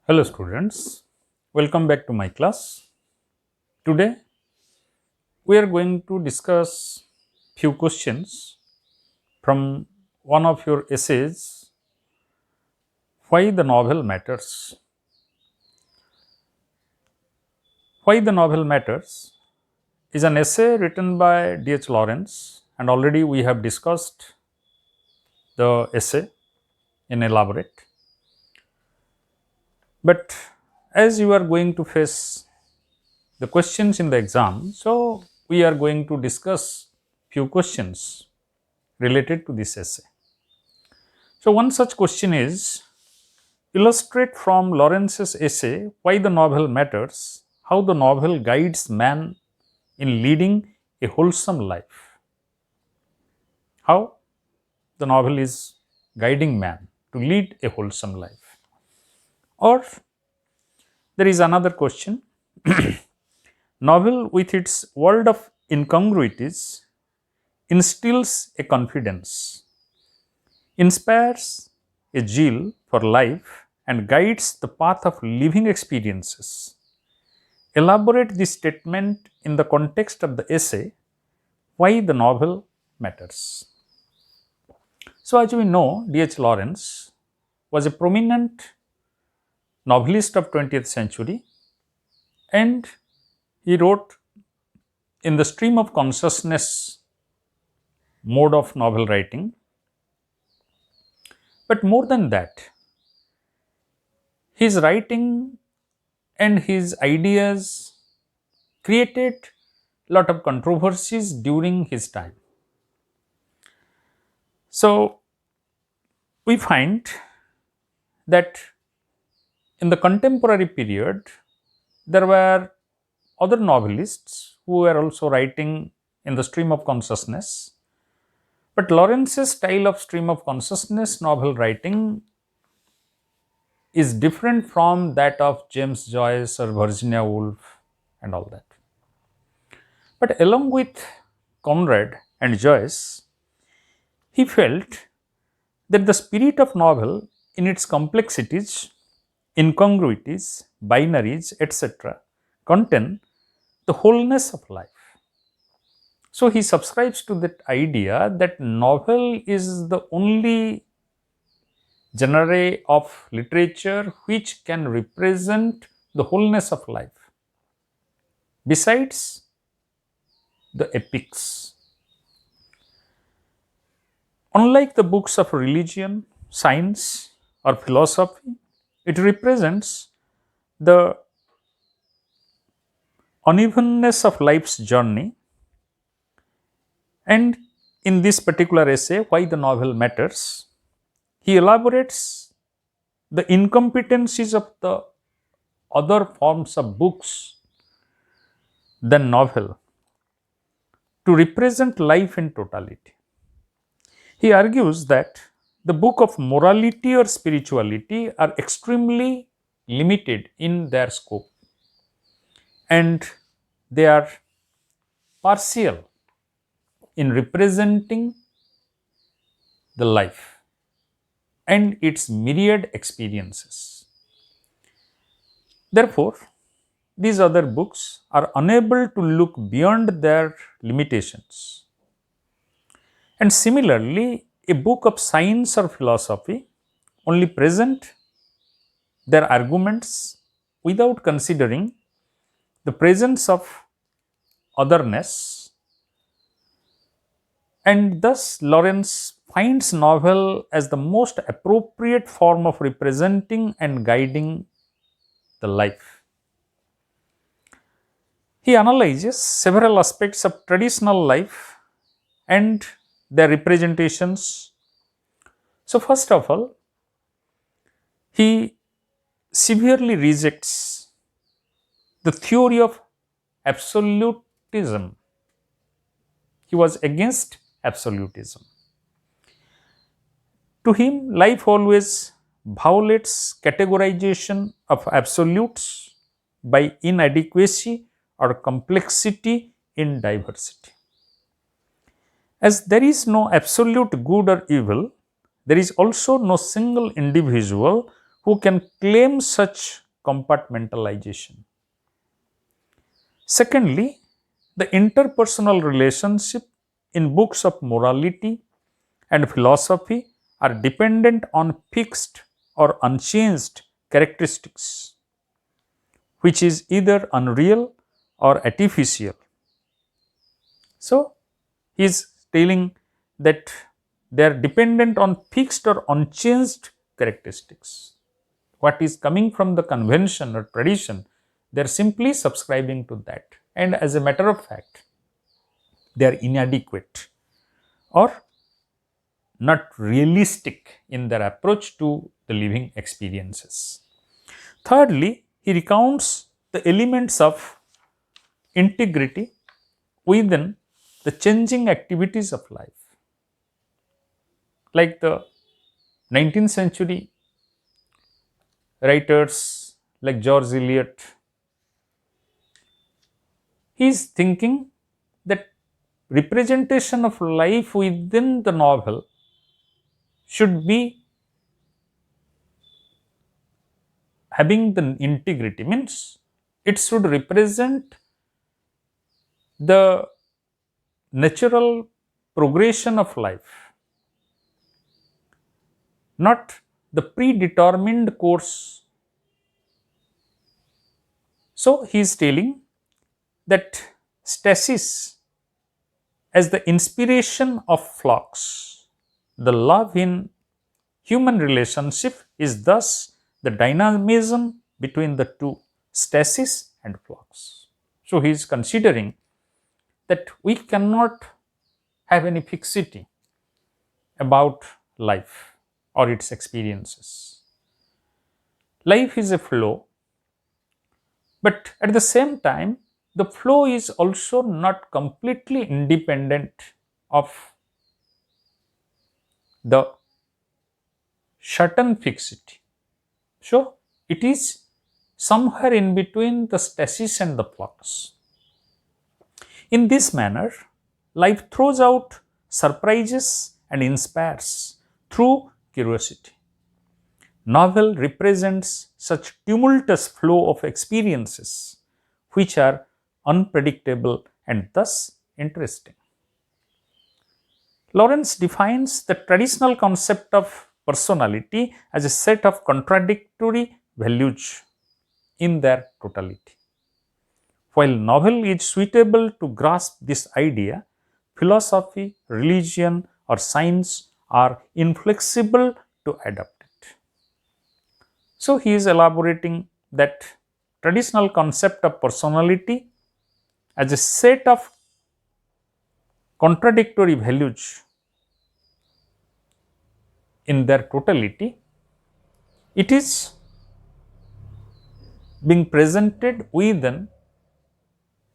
Hello students, welcome back to my class. Today we are going to discuss few questions from one of your essays, Why the Novel Matters. Why the Novel Matters is an essay written by D.H.Lawrence, and already we have discussed the essay in elaborate. But as you are going to face the questions in the exam, so we are going to discuss few questions related to this essay. So, one such question is, illustrate from Lawerence's essay Why the Novel Matters, how the novel guides man in leading a wholesome life. How the novel is guiding man to lead a wholesome life. Or there is another question, novel with its world of incongruities instills a confidence, inspires a zeal for life, and guides the path of living experiences. Elaborate this statement in the context of the essay, Why the Novel Matters. So, as we know, D.H. Lawrence was a prominent novelist of 20th century, and he wrote in the stream of consciousness mode of novel writing. But more than that, his writing and his ideas created a lot of controversies during his time. So, we find that in the contemporary period, there were other novelists who were also writing in the stream of consciousness. But Lawerence's style of stream of consciousness novel writing is different from that of James Joyce or Virginia Woolf and all that. But along with Conrad and Joyce, he felt that the spirit of novel in its complexities, incongruities, binaries, etc., contain the wholeness of life. So he subscribes to that idea that novel is the only genre of literature which can represent the wholeness of life, besides the epics. Unlike the books of religion, science, or philosophy, it represents the unevenness of life's journey. And in this particular essay, Why the Novel Matters, he elaborates the incompetencies of the other forms of books than novel to represent life in totality. He argues that the book of morality or spirituality are extremely limited in their scope, and they are partial in representing the life and its myriad experiences. Therefore, these other books are unable to look beyond their limitations. And similarly, a book of science or philosophy only present their arguments without considering the presence of otherness, and thus Lawrence finds novel as the most appropriate form of representing and guiding the life. He analyzes several aspects of traditional life and their representations. So, first of all, he severely rejects the theory of absolutism. He was against absolutism. To him, life always violates categorization of absolutes by inadequacy or complexity in diversity. As there is no absolute good or evil, there is also no single individual who can claim such compartmentalization. Secondly, the interpersonal relationship in books of morality and philosophy are dependent on fixed or unchanged characteristics, which is either unreal or artificial. So, he is telling that they are dependent on fixed or unchanged characteristics. What is coming from the convention or tradition, they are simply subscribing to that. And as a matter of fact, they are inadequate or not realistic in their approach to the living experiences. Thirdly, he recounts the elements of integrity within the changing activities of life. Like the 19th century writers like George Eliot, he is thinking that representation of life within the novel should be having the integrity, means it should represent the natural progression of life, not the predetermined course. So he is telling that stasis as the inspiration of flux, the love in human relationship is thus the dynamism between the two, stasis and flux. So he is considering that we cannot have any fixity about life or its experiences. Life is a flow, but at the same time, the flow is also not completely independent of the certain fixity. So, it is somewhere in between the stasis and the flux. In this manner, life throws out surprises and inspires through curiosity. Novel represents such tumultuous flow of experiences which are unpredictable and thus interesting. Lawerence defines the traditional concept of personality as a set of contradictory values in their totality. While novel is suitable to grasp this idea, philosophy, religion, or science are inflexible to adapt it. So, he is elaborating that traditional concept of personality as a set of contradictory values in their totality, it is being presented within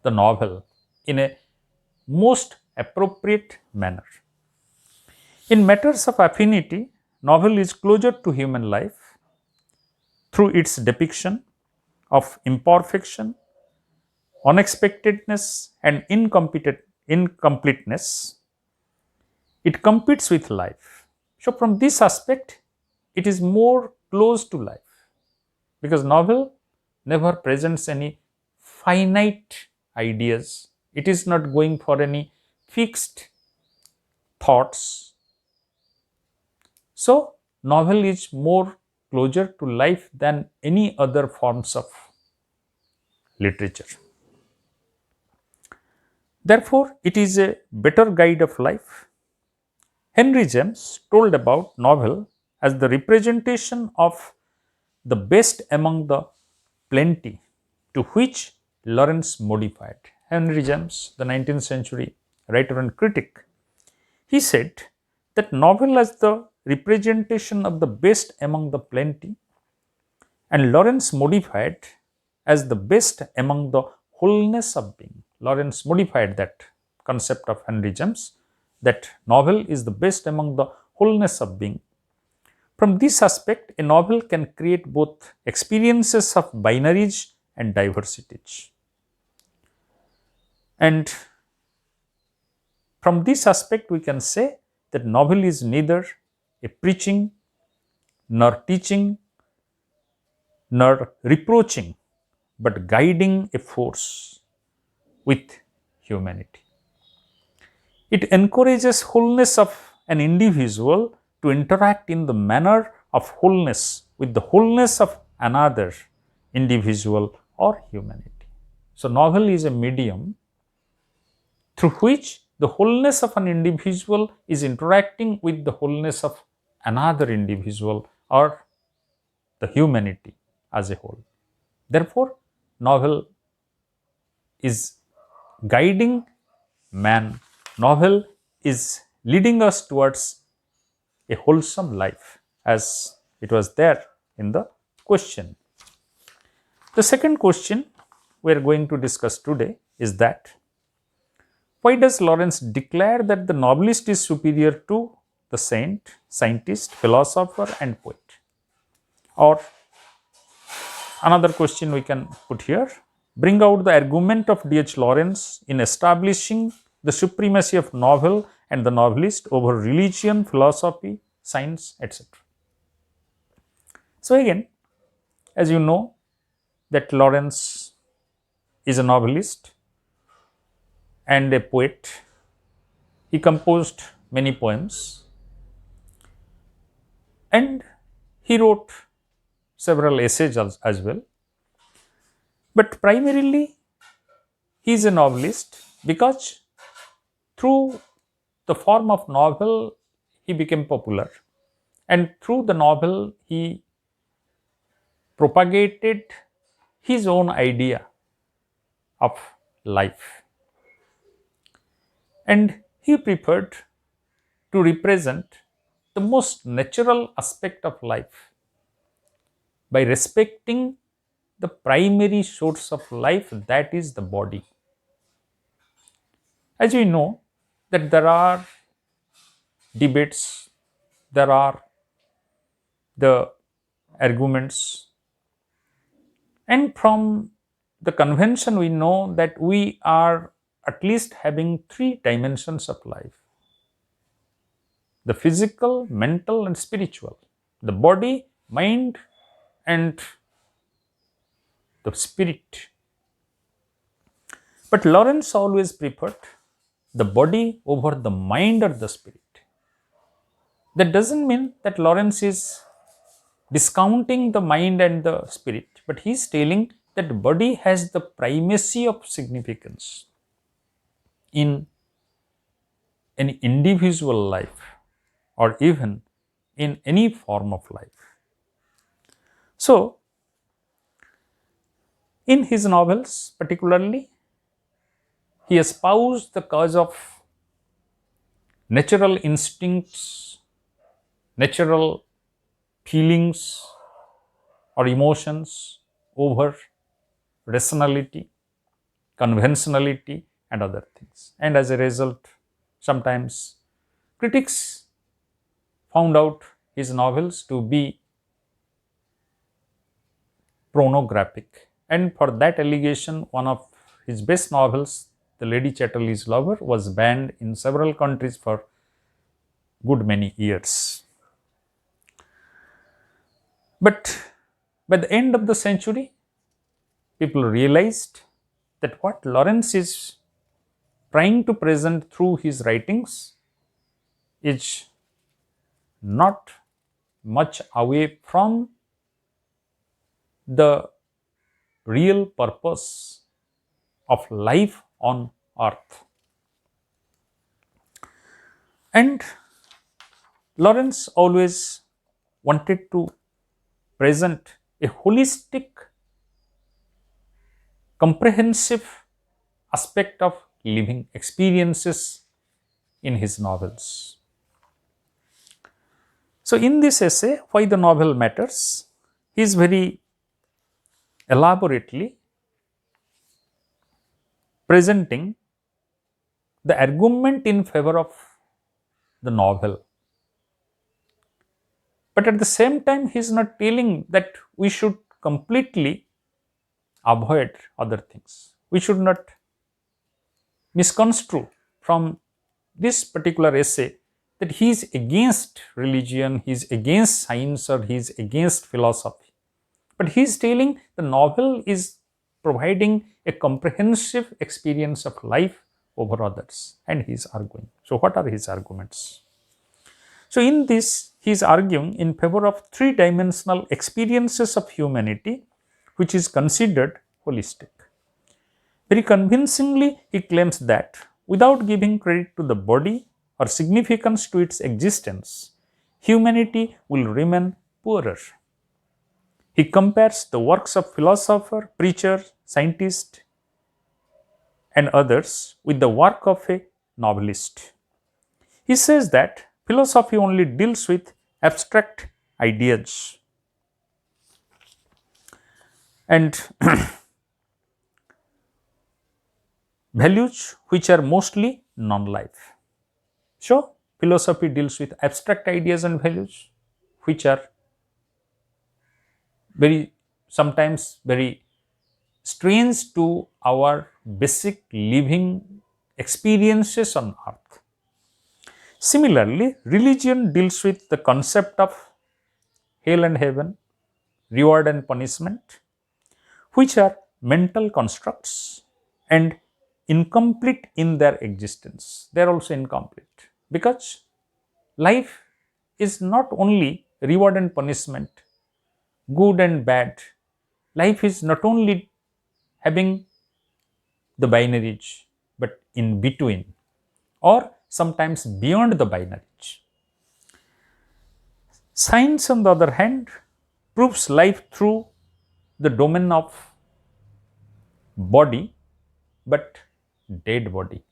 the novel in a most appropriate manner. In matters of affinity, novel is closer to human life through its depiction of imperfection, unexpectedness, and incompleteness. It competes with life. So, from this aspect, it is more close to life because novel never presents any finite ideas. It is not going for any fixed thoughts. So, novel is more closer to life than any other forms of literature. Therefore, it is a better guide of life. Henry James told about novel as the representation of the best among the plenty, to which Lawerence modified. Henry James, the 19th century writer and critic, he said that novel as the representation of the best among the plenty, and Lawerence modified as the best among the wholeness of being. Lawerence modified that concept of Henry James, that novel is the best among the wholeness of being. From this aspect, a novel can create both experiences of binaries and diversities. And from this aspect, we can say that novel is neither a preaching nor teaching nor reproaching, but guiding a force with humanity. It encourages wholeness of an individual to interact in the manner of wholeness with the wholeness of another individual or humanity. So, novel is a medium through which the wholeness of an individual is interacting with the wholeness of another individual or the humanity as a whole. Therefore, novel is guiding man. Novel is leading us towards a wholesome life, as it was there in the question. The second question we are going to discuss today is that why does Lawerence declare that the novelist is superior to the saint, scientist, philosopher, and poet? Or another question we can put here, bring out the argument of D.H.Lawrence in establishing the supremacy of novel and the novelist over religion, philosophy, science, etc. So again, as you know, that Lawerence is a novelist and a poet. He composed many poems and he wrote several essays as well. But primarily, he is a novelist because through the form of novel, he became popular. And through the novel, he propagated his own idea of life. And he preferred to represent the most natural aspect of life by respecting the primary source of life, that is the body. As we know that there are debates, there are the arguments, and from the convention we know that we are at least having three dimensions of life: the physical, mental, and spiritual, the body, mind, and the spirit. But Lawerence always preferred the body over the mind or the spirit. That doesn't mean that Lawerence is discounting the mind and the spirit, but he is telling that body has the primacy of significance in an individual life or even in any form of life. So, in his novels particularly, he espoused the cause of natural instincts, natural feelings or emotions over rationality, conventionality, and other things. And as a result, sometimes critics found out his novels to be pornographic. And for that allegation, one of his best novels, The Lady Chatterley's Lover, was banned in several countries for good many years. But by the end of the century, people realized that what Lawerence is trying to present through his writings is not much away from the real purpose of life on earth. And Lawerence always wanted to present a holistic, comprehensive aspect of living experiences in his novels. So, in this essay, Why the Novel Matters, he is very elaborately presenting the argument in favor of the novel. But at the same time, he is not telling that we should completely avoid other things. We should not misconstrue from this particular essay that he is against religion, he is against science, or he is against philosophy. But he is telling the novel is providing a comprehensive experience of life over others, and he is arguing. So, what are his arguments? So, in this, he is arguing in favor of three dimensional experiences of humanity, which is considered holistic. Very convincingly, he claims that without giving credit to the body or significance to its existence, humanity will remain poorer. He compares the works of philosopher, preacher, scientist, and others with the work of a novelist. He says that philosophy only deals with abstract ideas and values which are mostly non life. So, philosophy deals with abstract ideas and values which are very sometimes very strange to our basic living experiences on earth. Similarly, religion deals with the concept of hell and heaven, reward and punishment, which are mental constructs and incomplete in their existence. They are also incomplete because life is not only reward and punishment, good and bad. Life is not only having the binaries, but in between or sometimes beyond the binaries. Science, on the other hand, proves life through the domain of body, but dead body.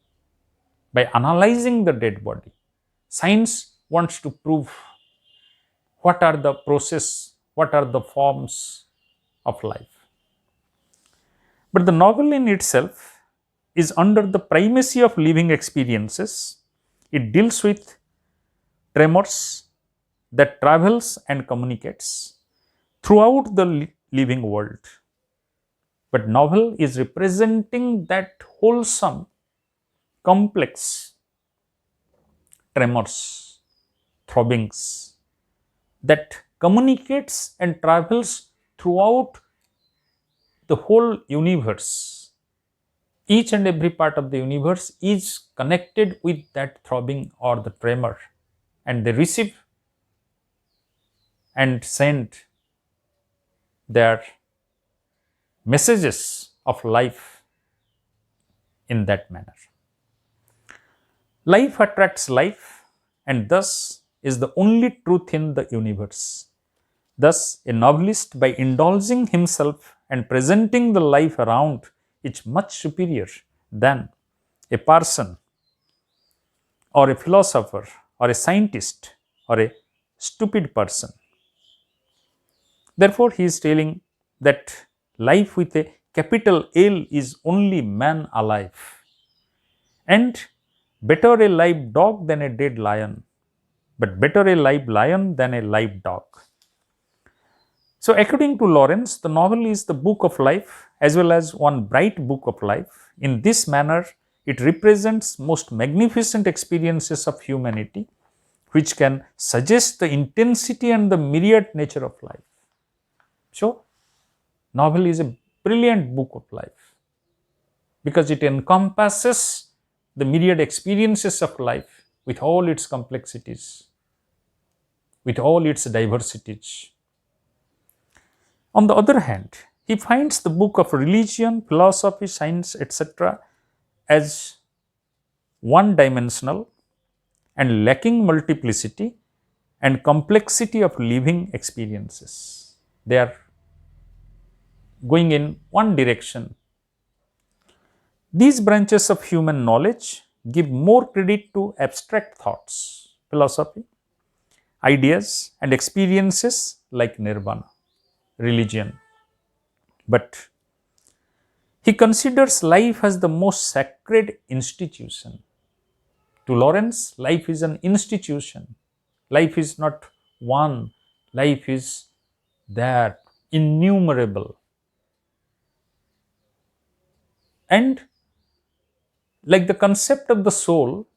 By analyzing the dead body, science wants to prove what are the process, what are the forms of life. But the novel in itself is under the primacy of living experiences. It deals with tremors that travels and communicates throughout the living world. But novel is representing that wholesome, complex tremors, throbbings that communicates and travels throughout the whole universe. Each and every part of the universe is connected with that throbbing or the tremor, and they receive and send their messages of life in that manner. Life attracts life, and thus is the only truth in the universe. Thus, a novelist, by indulging himself and presenting the life around, is much superior than a parson or a philosopher or a scientist or a stupid person. Therefore, he is telling that life with a capital L is only man alive, and better a live dog than a dead lion, but better a live lion than a live dog. So, according to Lawerence, the novel is the book of life as well as one bright book of life. In this manner, it represents most magnificent experiences of humanity, which can suggest the intensity and the myriad nature of life. So, novel is a brilliant book of life because it encompasses the myriad experiences of life with all its complexities, with all its diversities. On the other hand, he finds the book of religion, philosophy, science, etc., as one dimensional and lacking multiplicity and complexity of living experiences. They are going in one direction. These branches of human knowledge give more credit to abstract thoughts, philosophy, ideas, and experiences like nirvana, religion. But he considers life as the most sacred institution. To Lawerence, life is an institution. Life is not one, life is there, innumerable. And like the concept of the soul,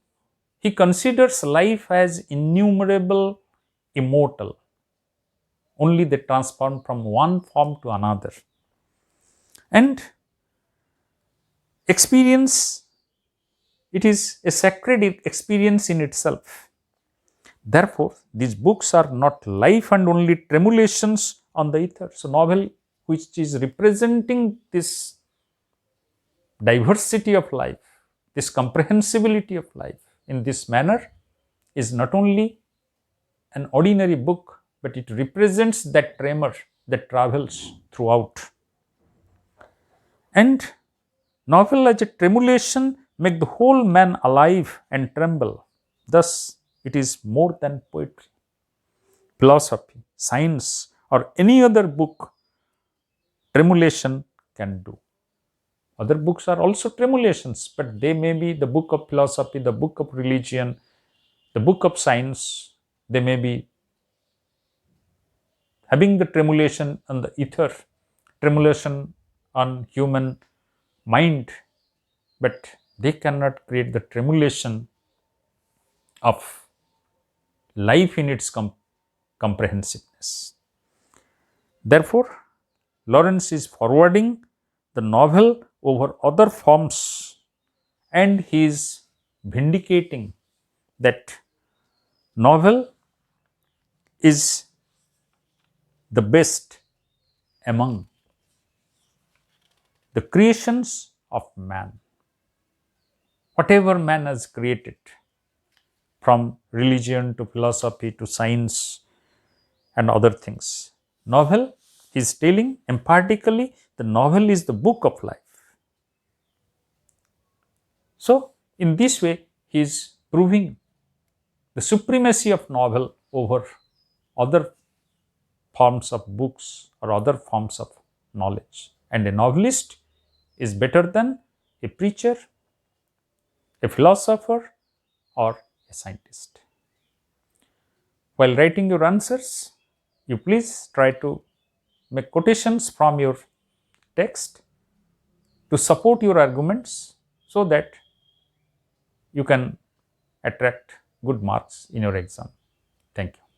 he considers life as innumerable, immortal. only they transform from one form to another. And experience, it is a sacred experience in itself. Therefore, these books are not life and only tremulations on the ether. So, novel which is representing this diversity of life, this comprehensibility of life in this manner, is not only an ordinary book, but it represents that tremor that travels throughout. And novel as a tremulation make the whole man alive and tremble. Thus, it is more than poetry, philosophy, science, or any other book tremulation can do. Other books are also tremulations, but they may be the book of philosophy, the book of religion, the book of science. They may be having the tremulation on the ether, tremulation on human mind, but they cannot create the tremulation of life in its comprehensiveness. Therefore, Lawerence is forwarding the novel over other forms, and he is vindicating that novel is the best among the creations of man. Whatever man has created, from religion to philosophy to science and other things, novel is telling emphatically the novel is the book of life. So, in this way, he is proving the supremacy of novel over other forms of books or other forms of knowledge. And a novelist is better than a preacher, a philosopher, or a scientist. While writing your answers, you please try to make quotations from your text to support your arguments so that you can attract good marks in your exam. Thank you.